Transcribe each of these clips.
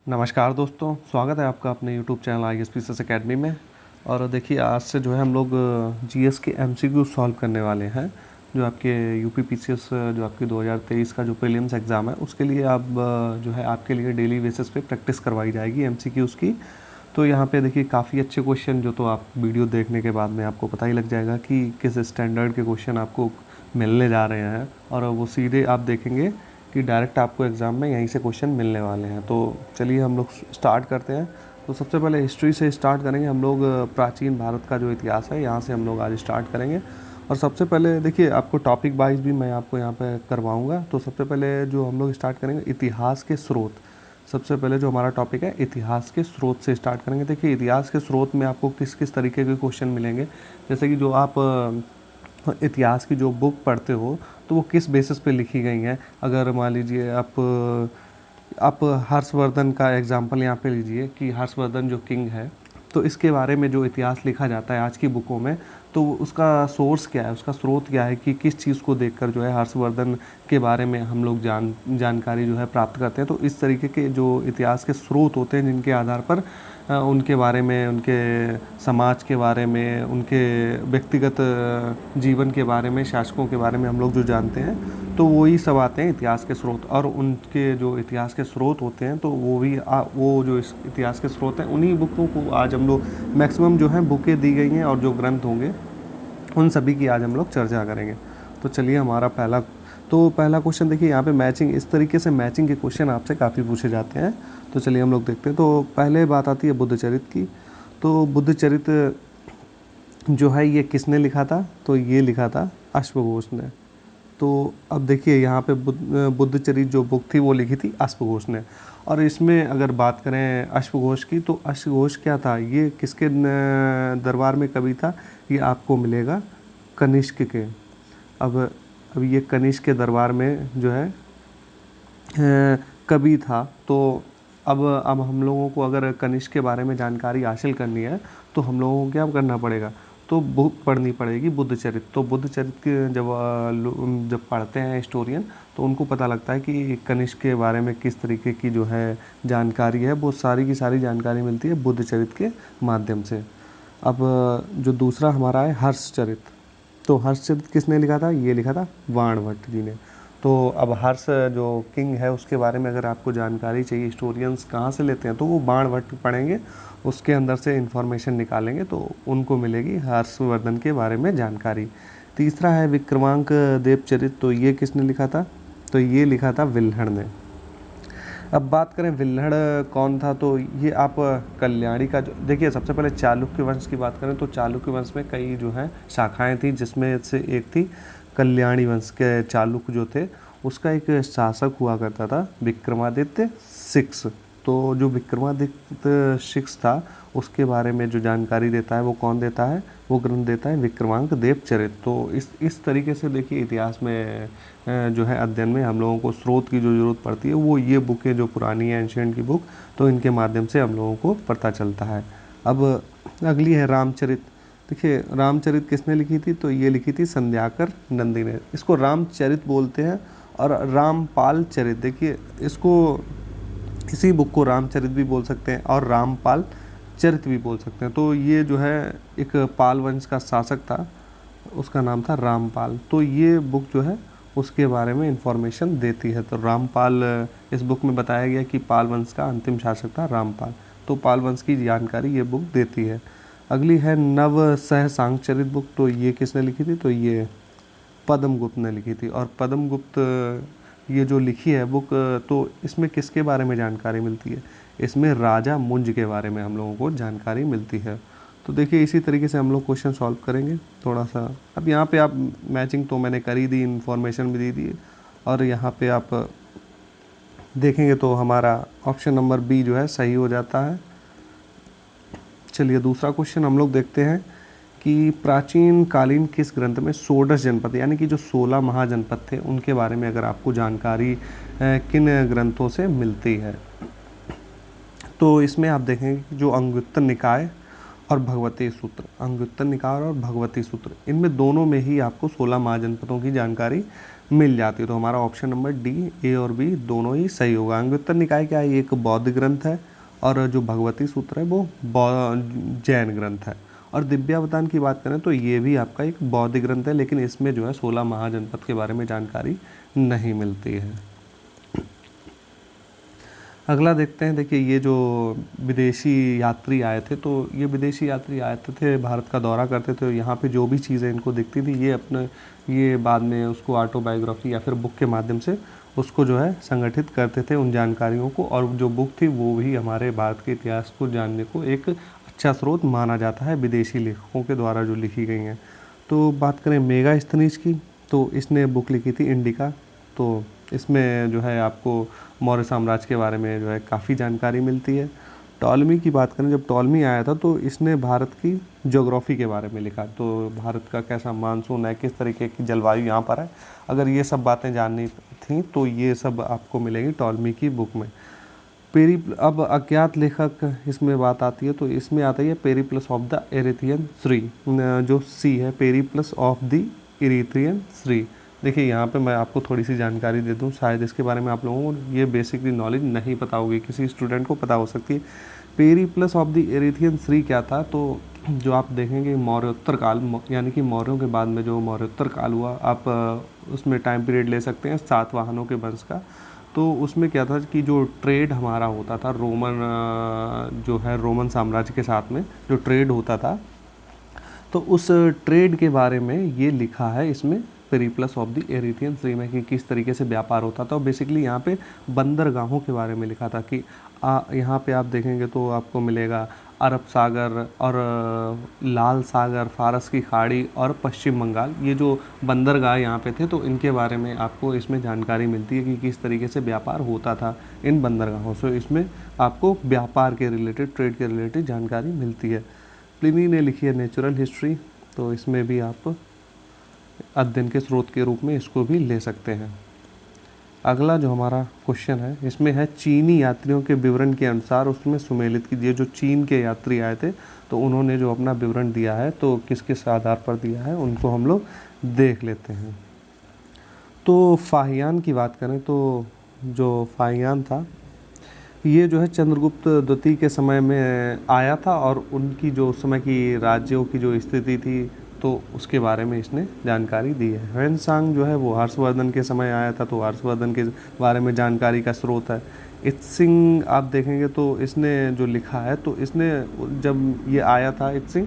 नमस्कार दोस्तों, स्वागत है आपका अपने YouTube चैनल ISPCS अकेडमी में। और देखिए आज से जो है हम लोग जीएस के एमसीक्यू सॉल्व करने वाले हैं। जो आपके यूपी पीसीएस जो आपके 2023 का जो प्रीलिम्स एग्ज़ाम है उसके लिए आप जो है आपके लिए डेली बेसिस पे प्रैक्टिस करवाई जाएगी एमसीक्यूज़ की। तो यहाँ पे देखिए काफ़ी अच्छे क्वेश्चन जो तो आप वीडियो देखने के बाद में आपको पता ही लग जाएगा कि किस स्टैंडर्ड के क्वेश्चन आपको मिलने जा रहे हैं, और वो सीधे आप देखेंगे कि डायरेक्ट आपको एग्ज़ाम में यहीं से क्वेश्चन मिलने वाले हैं। तो चलिए हम लोग स्टार्ट करते हैं। तो सबसे पहले हिस्ट्री से स्टार्ट करेंगे हम लोग। प्राचीन भारत का जो इतिहास है यहाँ से हम लोग आज स्टार्ट करेंगे। और सबसे पहले देखिए आपको टॉपिक वाइज भी मैं आपको यहाँ पे करवाऊँगा। तो सबसे पहले जो हम लोग स्टार्ट करेंगे इतिहास के स्रोत। सबसे पहले जो हमारा टॉपिक है इतिहास के स्रोत से स्टार्ट करेंगे। देखिए इतिहास के स्रोत में आपको किस किस तरीके के क्वेश्चन मिलेंगे, जैसे कि जो आप इतिहास की जो बुक पढ़ते हो तो वो किस बेसिस पे लिखी गई हैं। अगर मान लीजिए आप हर्षवर्धन का एग्जांपल यहाँ पे लीजिए कि हर्षवर्धन जो किंग है, तो इसके बारे में जो इतिहास लिखा जाता है आज की बुकों में, तो उसका सोर्स क्या है, उसका स्रोत क्या है कि किस चीज़ को देखकर जो है हर्षवर्धन के बारे में हम लोग जानकारी जो है प्राप्त करते हैं। तो इस तरीके के जो इतिहास के स्रोत होते हैं जिनके आधार पर उनके बारे में, उनके समाज के बारे में, उनके व्यक्तिगत जीवन के बारे में, शासकों के बारे में हम लोग जो जानते हैं, तो वही सब आते हैं इतिहास के स्रोत। और उनके जो इतिहास के स्रोत होते हैं तो वो भी वो जो इतिहास के स्रोत हैं उन्हीं बुकों को आज हम लोग मैक्सिमम जो है बुकें दी गई हैं और जो ग्रंथ होंगे उन सभी की आज हम लोग चर्चा करेंगे। तो चलिए हमारा पहला क्वेश्चन देखिए यहाँ पे मैचिंग, इस तरीके से मैचिंग के क्वेश्चन आपसे काफ़ी पूछे जाते हैं। तो चलिए हम लोग देखते हैं। तो पहले बात आती है बुद्धचरित की। तो बुद्धचरित जो है ये किसने लिखा था, तो ये लिखा था अश्वघोष ने। तो अब देखिए यहाँ पे बुद्धचरित जो बुक थी वो लिखी थी अश्वघोष ने। और इसमें अगर बात करें अश्वघोष की, तो अश्वघोष क्या था, ये किसके दरबार में कवि था, ये आपको मिलेगा कनिष्क के। अब ये कनिष्क के दरबार में जो है कवि था। तो अब हम लोगों को अगर कनिष्क के बारे में जानकारी हासिल करनी है तो हम लोगों को क्या करना पड़ेगा, तो बुक पढ़नी पड़ेगी बुद्धचरित। तो बुद्धचरित के जब पढ़ते हैं हिस्टोरियन तो उनको पता लगता है कि कनिष्क के बारे में किस तरीके की जो है जानकारी है, वो सारी की सारी जानकारी मिलती है बुद्धचरित के माध्यम से। अब जो दूसरा हमारा है हर्षचरित। तो हर्षचरित किसने लिखा था, ये लिखा था बाणभट्ट जी ने। तो अब हर्ष जो किंग है उसके बारे में अगर आपको जानकारी चाहिए, हिस्टोरियंस कहाँ से लेते हैं, तो वो बाणभट्ट पढ़ेंगे, उसके अंदर से इंफॉर्मेशन निकालेंगे तो उनको मिलेगी हर्षवर्धन के बारे में जानकारी। तीसरा है विक्रमांक देवचरित। तो ये किसने लिखा था, तो ये लिखा था विल्हण ने। अब बात करें विल्हण कौन था, तो ये आप कल्याणी का जो देखिए, सबसे पहले चालुक्य वंश की बात करें तो चालुक्य वंश में कई जो हैं शाखाएं थी, जिसमें से एक थी कल्याणी वंश के। चालुक्य जो थे उसका एक शासक हुआ करता था विक्रमादित्य सिक्स। तो जो विक्रमादित्य सिक्स था उसके बारे में जो जानकारी देता है वो कौन देता है, वो ग्रंथ देता है विक्रमांक देवचरित। तो इस तरीके से देखिए इतिहास में जो है अध्ययन में हम लोगों को स्रोत की जो ज़रूरत पड़ती है वो ये बुकें जो पुरानी है एंशिएंट की बुक, तो इनके माध्यम से हम लोगों को पता चलता है। अब अगली है रामचरित। देखिए रामचरित किसने लिखी थी, तो ये लिखी थी संध्याकर नंदी ने। इसको रामचरित बोलते हैं और रामपाल चरित, देखिए इसको इसी बुक को रामचरित भी बोल सकते हैं और रामपाल चरित भी बोल सकते हैं। तो ये जो है एक पाल वंश का शासक था, उसका नाम था रामपाल। तो ये बुक जो है उसके बारे में इंफॉर्मेशन देती है। तो रामपाल, इस बुक में बताया गया कि पाल वंश का अंतिम शासक था रामपाल। तो पाल वंश की जानकारी ये बुक देती है। अगली है नव सहसांगचरित बुक। तो ये किसने लिखी थी, तो ये पद्मगुप्त ने लिखी थी। और पद्मगुप्त ये जो लिखी है बुक, तो इसमें किसके बारे में जानकारी मिलती है, इसमें राजा मुंज के बारे में हम लोगों को जानकारी मिलती है। तो देखिए इसी तरीके से हम लोग क्वेश्चन सॉल्व करेंगे थोड़ा सा। अब यहाँ पे आप मैचिंग तो मैंने कर ही दी, इन्फॉर्मेशन भी दे दी, और यहाँ पे आप देखेंगे तो हमारा ऑप्शन नंबर बी जो है सही हो जाता है। चलिए दूसरा क्वेश्चन हम लोग देखते हैं कि प्राचीन कालीन किस ग्रंथ में षोडश जनपद, यानी कि जो 16 महाजनपद थे उनके बारे में अगर आपको जानकारी किन ग्रंथों से मिलती है। तो इसमें आप देखेंगे कि जो अंगुत्तर निकाय और भगवती सूत्र, अंगुत्तर निकाय और भगवती सूत्र, इनमें दोनों में ही आपको 16 महाजनपदों की जानकारी मिल जाती है। तो हमारा ऑप्शन नंबर डी, ए और बी दोनों ही सही होगा। अंगुत्तर निकाय क्या है, ये एक बौद्ध ग्रंथ है, और जो भगवती सूत्र है वो जैन ग्रंथ है। और दिव्यावतान की बात करें तो ये भी आपका एक बौद्ध ग्रंथ है, लेकिन इसमें जो है 16 महाजनपद के बारे में जानकारी नहीं मिलती है। अगला देखते हैं। देखिए, ये जो विदेशी यात्री आए थे, तो ये विदेशी यात्री आते थे, भारत का दौरा करते थे, यहाँ पे जो भी चीज़ें इनको दिखती थी ये बाद में उसको ऑटोबायोग्राफी या फिर बुक के माध्यम से उसको जो है संगठित करते थे उन जानकारियों को, और जो बुक थी वो भी हमारे भारत के इतिहास को जानने को एक अच्छा स्रोत माना जाता है विदेशी लेखकों के द्वारा जो लिखी गई हैं। तो बात करें मेगास्थनीज की, तो इसने बुक लिखी थी इंडिका। तो इसमें जो है आपको मौर्य साम्राज्य के बारे में जो है काफ़ी जानकारी मिलती है। टॉलमी की बात करें, जब टॉलमी आया था तो इसने भारत की ज्योग्राफी के बारे में लिखा, तो भारत का कैसा मानसून है, किस तरीके की जलवायु यहाँ पर है, अगर ये सब बातें जाननी थी तो ये सब आपको मिलेगी टॉलमी की बुक में। अब अज्ञात लेखक इसमें बात आती है, तो इसमें आता है Periplus of the Erythraean Shri, जो सी है Periplus of the Erythraean Shri. देखिए, यहाँ पे मैं आपको थोड़ी सी जानकारी दे दूँ, शायद इसके बारे में आप लोगों को ये बेसिकली नॉलेज नहीं पता होगी, किसी स्टूडेंट को पता हो सकती है। Periplus of the Erythraean Shri क्या था, तो जो आप देखेंगे मौर्योत्तर काल, यानी कि मौर्यों के बाद में जो मौर्योत्तर काल हुआ, आप उसमें टाइम पीरियड ले सकते हैं सातवाहनों के वंश का। तो उसमें क्या था कि जो ट्रेड हमारा होता था रोमन साम्राज्य के साथ में जो ट्रेड होता था, तो उस ट्रेड के बारे में ये लिखा है इसमें Periplus of the Erythraean Shri में, कि किस तरीके से व्यापार होता था। और बेसिकली यहाँ पे बंदरगाहों के बारे में लिखा था कि यहाँ पे आप देखेंगे तो आपको मिलेगा अरब सागर और लाल सागर, फारस की खाड़ी और पश्चिम बंगाल, ये जो बंदरगाह यहाँ पे थे, तो इनके बारे में आपको इसमें जानकारी मिलती है कि किस तरीके से व्यापार होता था इन बंदरगाहों से। इसमें आपको व्यापार के रिलेटेड, ट्रेड के रिलेटेड जानकारी मिलती है। प्लिनी ने लिखी है नेचुरल हिस्ट्री, तो इसमें भी आप अध्ययन के स्रोत के रूप में इसको भी ले सकते हैं। अगला जो हमारा क्वेश्चन है, इसमें है चीनी यात्रियों के विवरण के अनुसार उसमें सुमेलित कीजिए। जो चीन के यात्री आए थे तो उन्होंने जो अपना विवरण दिया है, तो किस किस आधार पर दिया है उनको हम लोग देख लेते हैं। तो फाहियान की बात करें तो जो फाहियान था, ये जो है चंद्रगुप्त द्वितीय के समय में आया था, और उनकी जो उस समय की राज्यों की जो स्थिति थी तो उसके बारे में इसने जानकारी दी है। ह्वेनसांग जो है वो हर्षवर्धन के समय आया था, तो हर्षवर्धन के बारे में जानकारी का स्रोत है। इत्सिंग आप देखेंगे तो इसने जो लिखा है, तो इसने जब ये आया था इत्सिंग,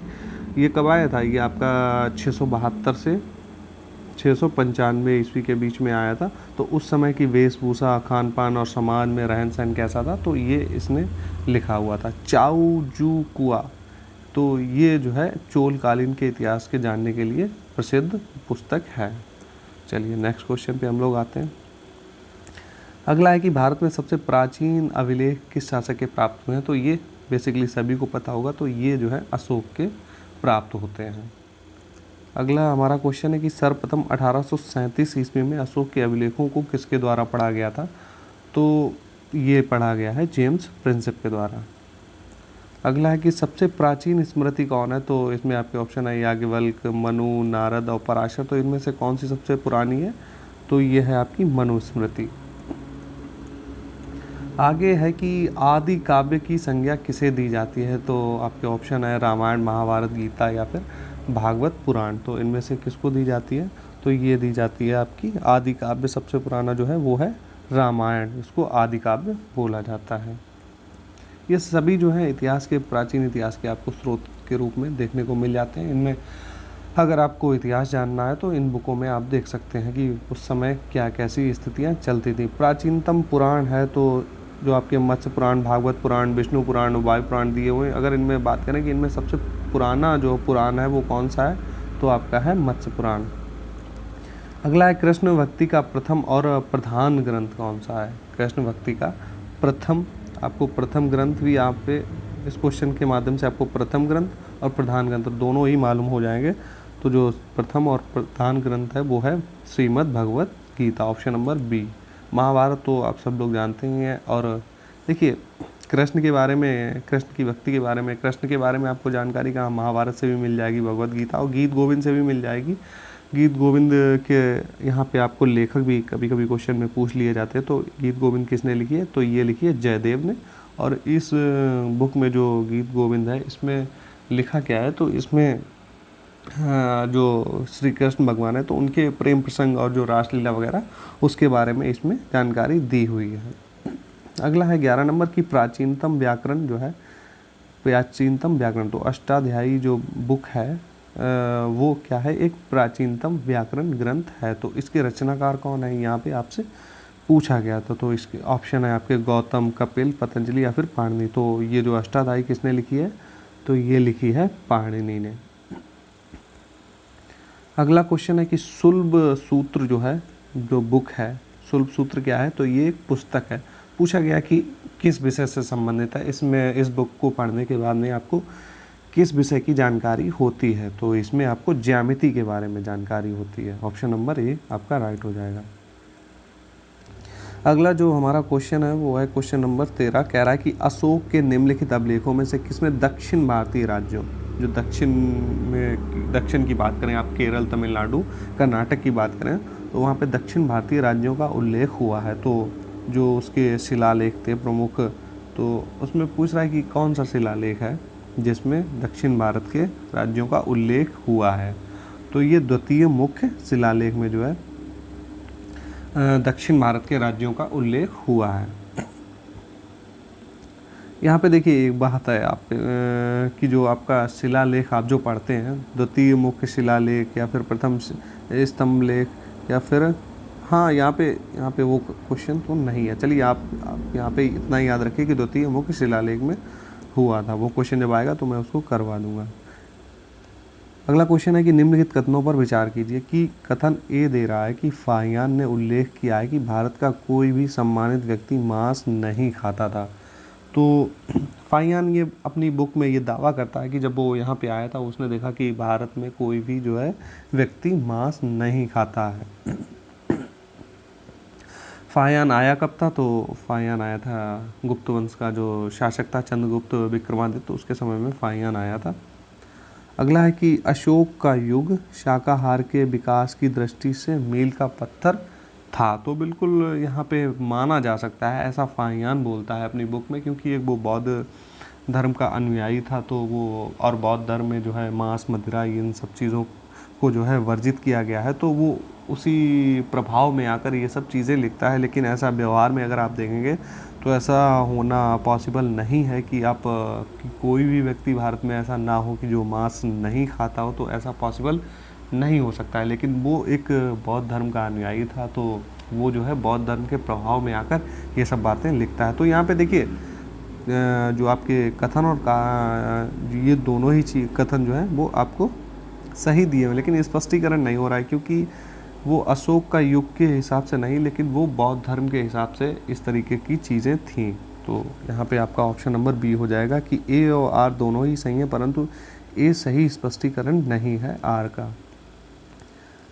ये कब आया था, ये आपका 672 से 695 ईस्वी के बीच में आया था। तो उस समय की वेशभूषा, खान पान और समाज में रहन सहन कैसा था, तो ये इसने लिखा हुआ था। चाउ जू कुआ, तो ये जो है चोलकालीन के इतिहास के जानने के लिए प्रसिद्ध पुस्तक है। चलिए नेक्स्ट क्वेश्चन पे हम लोग आते हैं। अगला है कि भारत में सबसे प्राचीन अभिलेख किस शासक के प्राप्त हुए हैं, तो ये बेसिकली सभी को पता होगा, तो ये जो है अशोक के प्राप्त होते हैं। अगला हमारा क्वेश्चन है कि सर्वप्रथम 1837 ईस्वी में अशोक के अभिलेखों को किसके द्वारा पढ़ा गया था, तो ये पढ़ा गया है जेम्स प्रिंसेप के द्वारा। अगला है कि सबसे प्राचीन स्मृति कौन है, तो इसमें आपके ऑप्शन है याज्ञवल्क्य, मनु, नारद और पराशर। तो इनमें से कौन सी सबसे पुरानी है, तो ये है आपकी मनुस्मृति। आगे है कि आदि काव्य की संज्ञा किसे दी जाती है, तो आपके ऑप्शन है रामायण, महाभारत, गीता या फिर भागवत पुराण। तो इनमें से किसको दी जाती है, तो ये दी जाती है आपकी आदि काव्य। सबसे पुराना जो है वो है रामायण, इसको आदि काव्य बोला जाता है। ये सभी जो है इतिहास के, प्राचीन इतिहास के आपको स्रोत के रूप में देखने को मिल जाते हैं। इनमें अगर आपको इतिहास जानना है तो इन बुकों में आप देख सकते हैं कि उस समय क्या कैसी स्थितियां चलती थी। प्राचीनतम पुराण है तो जो आपके मत्स्य पुराण, भागवत पुराण, विष्णु पुराण, वायु पुराण दिए हुए हैं। अगर इनमें बात करें कि इनमें सबसे पुराना जो पुराण है वो कौन सा है, तो आपका है मत्स्य पुराण। अगला है कृष्ण भक्ति का प्रथम और प्रधान ग्रंथ कौन सा है। कृष्ण भक्ति का प्रथम, आपको प्रथम ग्रंथ भी आप पे इस क्वेश्चन के माध्यम से आपको प्रथम ग्रंथ और प्रधान ग्रंथ दोनों ही मालूम हो जाएंगे। तो जो प्रथम और प्रधान ग्रंथ है वो है Shrimad Bhagavad Gita, option number B. Mahabharata तो आप सब लोग जानते ही हैं। और देखिए कृष्ण के बारे में, कृष्ण की भक्ति के बारे में, कृष्ण के बारे में आपको जानकारी कहाँ, महाभारत से भी मिल जाएगी, भगवत गीता और गीत गोविंद से भी मिल जाएगी। गीत गोविंद के यहाँ पे आपको लेखक भी कभी कभी क्वेश्चन में पूछ लिए जाते हैं। तो गीत गोविंद किसने लिखी है, तो ये लिखी है जयदेव ने। और इस बुक में जो गीत गोविंद है इसमें लिखा क्या है, तो इसमें जो श्री कृष्ण भगवान है तो उनके प्रेम प्रसंग और जो रासलीला वगैरह उसके बारे में इसमें जानकारी दी हुई है। अगला है 11 नंबर की प्राचीनतम व्याकरण जो है, प्राचीनतम व्याकरण। तो अष्टाध्यायी जो बुक है वो क्या है, एक प्राचीनतम व्याकरण ग्रंथ है। तो इसके रचनाकार कौन है, यहाँ पे आपसे पूछा गया था। तो इसके ऑप्शन है आपके गौतम, कपिल, पतंजलि या फिर पाणिनि। तो ये जो अष्टाध्यायी किसने लिखी है, तो ये लिखी है पाणिनि ने। अगला क्वेश्चन है कि सुलभ सूत्र जो है, जो बुक है, सुलभ सूत्र क्या है, तो ये एक पुस्तक है। पूछा गया कि किस विषय से संबंधित है। इसमें इस बुक को पढ़ने के बाद में आपको किस विषय की जानकारी होती है, तो इसमें आपको ज्यामिति के बारे में जानकारी होती है। ऑप्शन नंबर ए आपका राइट हो जाएगा। अगला जो हमारा क्वेश्चन है वो है क्वेश्चन नंबर 13। कह रहा है कि अशोक के निम्नलिखित अभिलेखों में से किसमें दक्षिण भारतीय राज्यों, जो दक्षिण की बात करें आप, केरल, तमिलनाडु, कर्नाटक की बात करें, तो वहाँ पे दक्षिण भारतीय राज्यों का उल्लेख हुआ है। तो जो उसके शिलालेख थे प्रमुख, तो उसमें पूछ रहा है कि कौन सा शिलालेख है जिसमें दक्षिण भारत के राज्यों का उल्लेख हुआ है। तो ये द्वितीय मुख्य शिलालेख में जो है दक्षिण भारत के राज्यों का उल्लेख हुआ है। यहाँ पे देखिए एक बात है आप कि जो आपका शिलालेख आप जो पढ़ते हैं, द्वितीय मुख्य शिलालेख या फिर प्रथम स्तंभ लेख या फिर, हाँ यहाँ पे वो क्वेश्चन तो नहीं है। चलिए आप यहाँ पे इतना याद रखिए कि द्वितीय मुख्य शिलालेख में हुआ था। वो क्वेश्चन जब आएगा तो मैं उसको करवा दूंगा। अगला क्वेश्चन है कि निम्नलिखित कथनों पर विचार कीजिए कि कथन ए दे रहा है कि फाहियान ने उल्लेख किया है कि भारत का कोई भी सम्मानित व्यक्ति मांस नहीं खाता था। तो फाहियान ये अपनी बुक में ये दावा करता है कि जब वो यहाँ पे आया था उसने देखा कि भारत में कोई भी जो है व्यक्ति मांस नहीं खाता है। फाहियान आया कब था, तो फाहियान आया था गुप्त वंश का जो शासक था चंद्रगुप्त विक्रमादित्य, तो उसके समय में फाहियान आया था। अगला है कि अशोक का युग शाकाहार के विकास की दृष्टि से मील का पत्थर था। तो बिल्कुल यहाँ पे माना जा सकता है, ऐसा फाहियान बोलता है अपनी बुक में, क्योंकि एक वो बौद्ध धर्म का अनुयायी था। तो वो, और बौद्ध धर्म में जो है मांस, मदिरा, इन सब चीज़ों को जो है वर्जित किया गया है। तो वो उसी प्रभाव में आकर ये सब चीज़ें लिखता है। लेकिन ऐसा व्यवहार में अगर आप देखेंगे तो ऐसा होना पॉसिबल नहीं है कि आप कि कोई भी व्यक्ति भारत में ऐसा ना हो कि जो मांस नहीं खाता हो, तो ऐसा पॉसिबल नहीं हो सकता है। लेकिन वो एक बौद्ध धर्म का अनुयायी था, तो वो जो है बौद्ध धर्म के प्रभाव में आकर ये सब बातें लिखता है। तो यहाँ पे देखिए जो आपके कथन और ये दोनों ही चीज कथन जो है वो आपको सही दिए हुए, लेकिन स्पष्टीकरण नहीं हो रहा है क्योंकि वो अशोक का युग के हिसाब से नहीं, लेकिन वो बौद्ध धर्म के हिसाब से इस तरीके की चीज़ें थीं। तो यहाँ पे आपका ऑप्शन नंबर बी हो जाएगा कि ए और आर दोनों ही सही हैं, परंतु ए सही स्पष्टीकरण नहीं है आर का।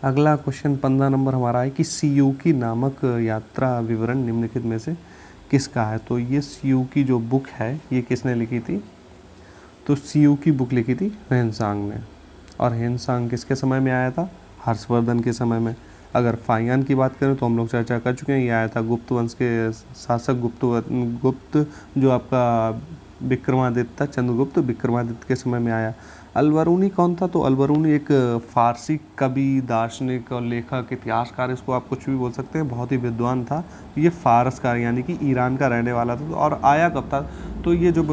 अगला क्वेश्चन 15 नंबर हमारा है कि सियूकी नामक यात्रा विवरण निम्नलिखित में से किसका है। तो ये सियूकी जो बुक है ये किसने लिखी थी, तो सियूकी बुक लिखी थी ह्वेनसांग ने। और ह्वेनसांग किसके समय में आया था, हर्षवर्धन के समय में। अगर फाहियान की बात करें तो हम लोग चर्चा कर चुके हैं, ये आया था गुप्त वंश के शासक गुप्त जो आपका विक्रमादित्य था, चंद्रगुप्त विक्रमादित्य के समय में आया। अलबरूनी कौन था, तो अलबरूनी एक फारसी कवि, दार्शनिक और लेखक, इतिहासकार, इसको आप कुछ भी बोल सकते हैं, बहुत ही विद्वान था। ये फारस का यानी कि ईरान का रहने वाला था। और आया कब था, तो ये जब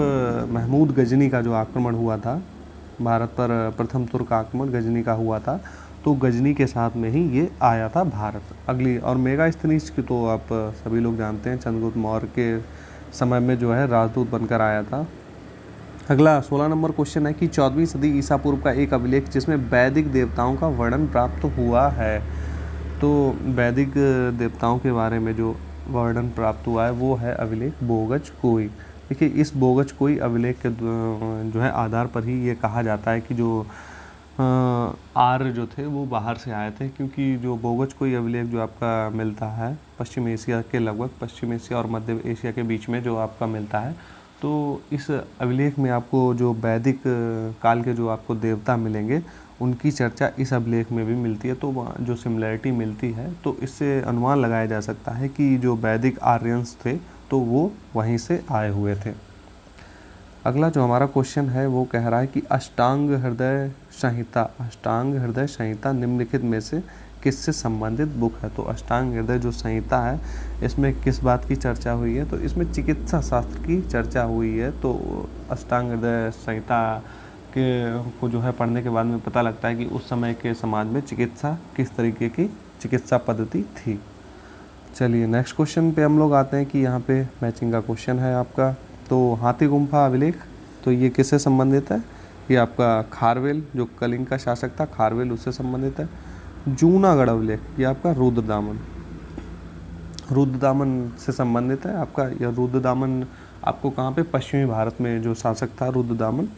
महमूद गजनी का जो आक्रमण हुआ था भारत पर, प्रथम तुर्क आक्रमण गजनी का हुआ था, तो गजनी के साथ में ही ये आया था भारत। अगली और मेगास्थनीज की तो आप सभी लोग जानते हैं, चंद्रगुप्त मौर्य के समय में जो है राजदूत बनकर आया था। अगला 16 नंबर क्वेश्चन है कि 14वीं सदी ईसा पूर्व का एक अभिलेख जिसमें वैदिक देवताओं का वर्णन प्राप्त हुआ है। तो वैदिक देवताओं के बारे में जो वर्णन प्राप्त हुआ है वो है अभिलेख बोगज कोई। देखिए इस बोगज कोई अभिलेख के जो है आधार पर ही ये कहा जाता है कि जो आर्य जो थे वो बाहर से आए थे, क्योंकि जो बोगज कोई अभिलेख जो आपका मिलता है पश्चिम एशिया के, लगभग पश्चिम एशिया और मध्य एशिया के बीच में जो आपका मिलता है, तो इस अभिलेख में आपको जो वैदिक काल के जो आपको देवता मिलेंगे उनकी चर्चा इस अभिलेख में भी मिलती है। तो वहाँ जो सिमिलैरिटी मिलती है तो इससे अनुमान लगाया जा सकता है कि जो वैदिक आर्यंस थे तो वो वहीं से आए हुए थे। अगला जो हमारा क्वेश्चन है वो कह रहा है कि अष्टांग हृदय संहिता निम्नलिखित में से किससे संबंधित बुक है। तो अष्टांग हृदय जो संहिता है इसमें किस बात की चर्चा हुई है, तो इसमें चिकित्सा शास्त्र की चर्चा हुई है। तो अष्टांग हृदय संहिता के को जो है पढ़ने के बाद में पता लगता है कि उस समय के समाज में चिकित्सा किस तरीके की चिकित्सा पद्धति थी। चलिए नेक्स्ट क्वेश्चन पे हम लोग आते हैं कि यहाँ पे मैचिंग का क्वेश्चन है आपका। तो हाथी गुम्फा अभिलेख तो ये किससे संबंधित है, ये आपका खारवेल जो कलिंग का शासक था खारवेल उससे संबंधित है। जूनागढ़ अभिलेख ये आपका रुद्रदामन से संबंधित है आपका। यह रुद्रदामन आपको कहाँ पे, पश्चिमी भारत में जो शासक था रुद्रदामन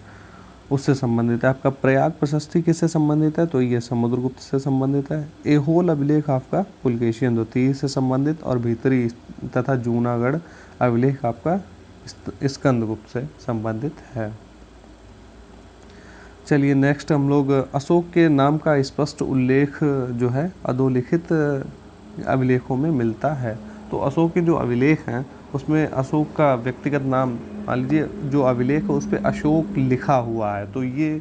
उससे संबंधित है। आपका प्रयाग प्रशस्ति किससे संबंधित है, तो ये समुद्रगुप्त से संबंधित है। एहोल अभिलेख आपका पुलकेशियन द्वितीय से संबंधित और भीतरी तथा जूनागढ़ अभिलेख आपका स्कंदगुप्त से संबंधित है। चलिए नेक्स्ट हम लोग अशोक के नाम का स्पष्ट उल्लेख जो है अधोलिखित अभिलेखों में मिलता है। तो अशोक के जो अभिलेख हैं उसमें अशोक का व्यक्तिगत नाम, मान लीजिए जो अभिलेख है उस पर अशोक लिखा हुआ है, तो ये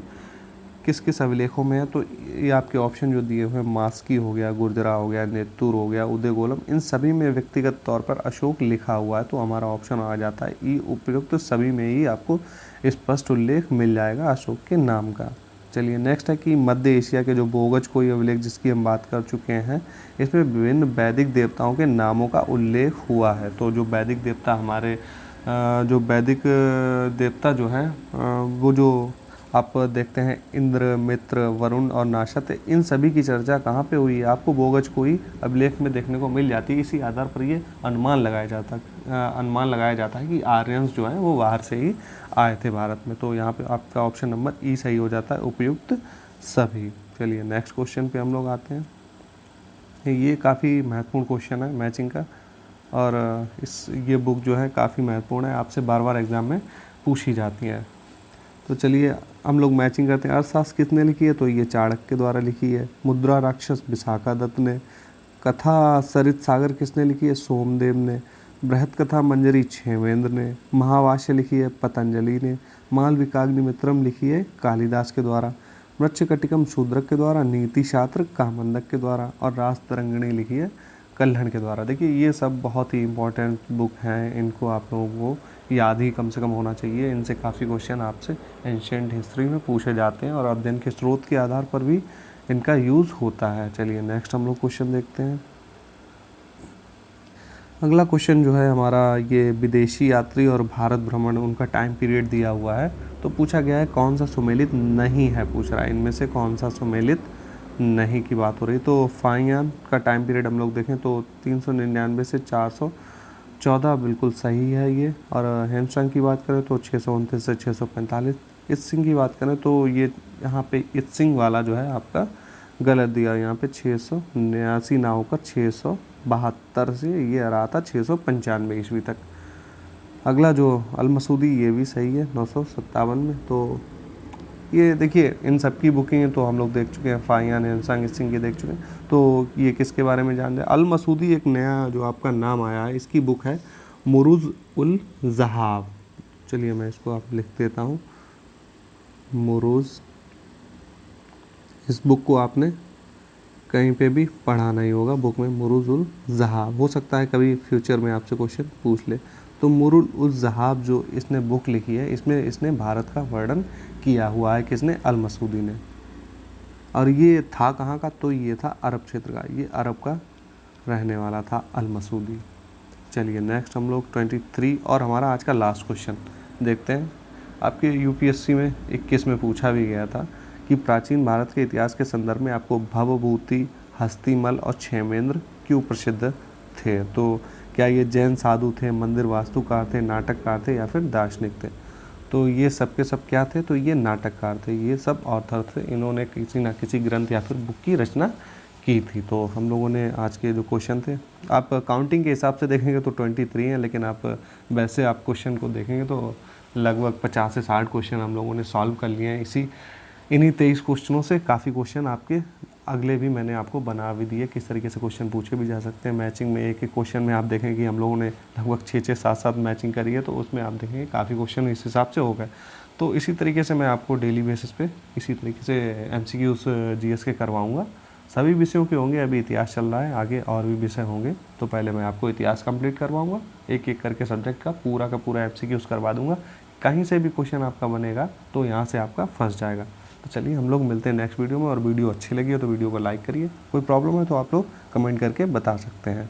किस किस अभिलेखों में है, तो ये आपके ऑप्शन जो दिए हुए हैं मास्की हो गया, गुर्जरा हो गया, नेत्तुर हो गया, उदयगोलम, इन सभी में व्यक्तिगत तौर पर अशोक लिखा हुआ है। तो हमारा ऑप्शन आ जाता है ई उपयुक्त सभी में ही आपको स्पष्ट उल्लेख मिल जाएगा अशोक के नाम का। चलिए नेक्स्ट है कि मध्य एशिया के जो बोगज कोई अभिलेख जिसकी हम बात कर चुके हैं इसमें विभिन्न वैदिक देवताओं के नामों का उल्लेख हुआ है। तो जो वैदिक देवता हमारे जो वैदिक देवता जो हैं वो जो आप देखते हैं इंद्र, मित्र, वरुण और नाशत, इन सभी की चर्चा कहाँ पे हुई है, आपको बोगज कोई अभिलेख में देखने को मिल जाती है। इसी आधार पर ये अनुमान लगाया जाता है कि आर्यंस जो हैं वो बाहर से ही आए थे भारत में। तो यहाँ पे आपका ऑप्शन नंबर ई सही हो जाता है, उपयुक्त सभी। चलिए नेक्स्ट क्वेश्चन पे हम लोग आते हैं। ये काफ़ी महत्वपूर्ण क्वेश्चन है मैचिंग का, और ये बुक जो है काफ़ी महत्वपूर्ण है, आपसे बार बार एग्जाम में पूछी जाती है। तो चलिए हम लोग मैचिंग करते हैं। अर्थशास्त्र किसने लिखी है, तो ये चाणक्य के द्वारा लिखी है। मुद्रा राक्षस विशाखा दत्त ने। कथा सरित सागर किसने लिखी है, सोमदेव ने। बृहत कथा मंजरी क्षेमेंद्र ने। महावाष्य लिखी है पतंजलि ने। मालविकाग्निमित्रम लिखी है कालिदास के द्वारा। मृच्छकटिकम शूद्रक के द्वारा। नीति शास्त्र कामंदक के द्वारा। और रास तरंगिणी लिखी है कल्हण के द्वारा। देखिए ये सब बहुत ही इंपॉर्टेंट बुक हैं, इनको आप लोगों को याद ही कम से कम होना चाहिए। इनसे काफ़ी क्वेश्चन आपसे एंशिएंट हिस्ट्री में पूछे जाते हैं और अध्ययन के स्रोत के आधार पर भी इनका यूज़ होता है। चलिए नेक्स्ट हम लोग क्वेश्चन देखते हैं। अगला क्वेश्चन जो है हमारा ये विदेशी यात्री और भारत भ्रमण उनका टाइम पीरियड दिया हुआ है। तो पूछा गया है कौन सा सुमेलित नहीं है, पूछ रहा है इनमें से कौन सा सुमेलित नहीं की बात हो रही। तो फाहियान का टाइम पीरियड हम लोग देखें तो 399 से 414 बिल्कुल सही है ये। और हेमसंग की बात करें तो 629 से 645। इत्सिंग की बात करें तो ये यहाँ पे इत्सिंग वाला जो है आपका गलत दिया, यहाँ पे 689 ना होकर 672 से ये आ रहा था 695 ईस्वी तक। अगला जो अलमसूदी ये भी सही है 957 में। तो ये देखिए इन सब की बुकिंग तो हम लोग देख चुके हैं, फाहियान, हेमसंग, इत्सिंग की देख चुके हैं। तो ये किसके बारे में जान रहे हैं, अलमसूदी एक नया जो आपका नाम आया है, इसकी बुक है मुरूज उल ज़हाब। चलिए मैं इसको आप लिख देता हूँ, मुरूज। इस बुक को आपने कहीं पे भी पढ़ा नहीं होगा, बुक में मुरूज उल ज़हाब। हो सकता है कभी फ्यूचर में आपसे क्वेश्चन पूछ ले। तो मुरूज उल ज़हाब जो इसने बुक लिखी है इसमें इसने भारत का वर्णन किया हुआ है, किसने, अलमसूदी ने। और ये था कहाँ का, तो ये था अरब क्षेत्र का, ये अरब का रहने वाला था अलमसूदी। चलिए नेक्स्ट हम लोग 23 और हमारा आज का लास्ट क्वेश्चन देखते हैं। आपके यूपीएससी में 21 में पूछा भी गया था कि प्राचीन भारत के इतिहास के संदर्भ में आपको भवभूति, हस्तिमल और क्षेमेंद्र क्यों प्रसिद्ध थे। तो क्या ये जैन साधु थे, मंदिर वास्तुकार थे, नाटककार थे या फिर दार्शनिक थे। तो ये सब के सब क्या थे, तो ये नाटककार थे, ये सब ऑथर थे, इन्होंने किसी ना किसी ग्रंथ या फिर बुक की रचना की थी। तो हम लोगों ने आज के जो क्वेश्चन थे, आप काउंटिंग के हिसाब से देखेंगे तो 23 हैं, लेकिन आप वैसे आप क्वेश्चन को देखेंगे तो लगभग 50 से 60 क्वेश्चन हम लोगों ने सॉल्व कर लिए हैं इसी इन्हीं 23 क्वेश्चनों से काफ़ी क्वेश्चन आपके अगले भी मैंने आपको बना भी दिए, किस तरीके से क्वेश्चन पूछे भी जा सकते हैं। मैचिंग में एक एक क्वेश्चन में आप देखेंगे कि हम लोगों ने लगभग 6-6 7-7 मैचिंग करी है, तो उसमें आप देखेंगे काफ़ी क्वेश्चन इस हिसाब से हो गए। तो इसी तरीके से मैं आपको डेली बेसिस पे इसी तरीके से MCQs GS के करवाऊँगा। सभी विषयों के होंगे, अभी इतिहास चल रहा है, आगे और भी विषय होंगे। तो पहले मैं आपको इतिहास कंप्लीट करवाऊँगा, एक एक करके सब्जेक्ट का पूरा MCQs करवा दूँगा। कहीं से भी क्वेश्चन आपका बनेगा तो यहाँ से आपका फंस जाएगा। तो चलिए हम लोग मिलते हैं नेक्स्ट वीडियो में, और वीडियो अच्छी लगी हो तो वीडियो को लाइक करिए। कोई प्रॉब्लम है तो आप लोग कमेंट करके बता सकते हैं।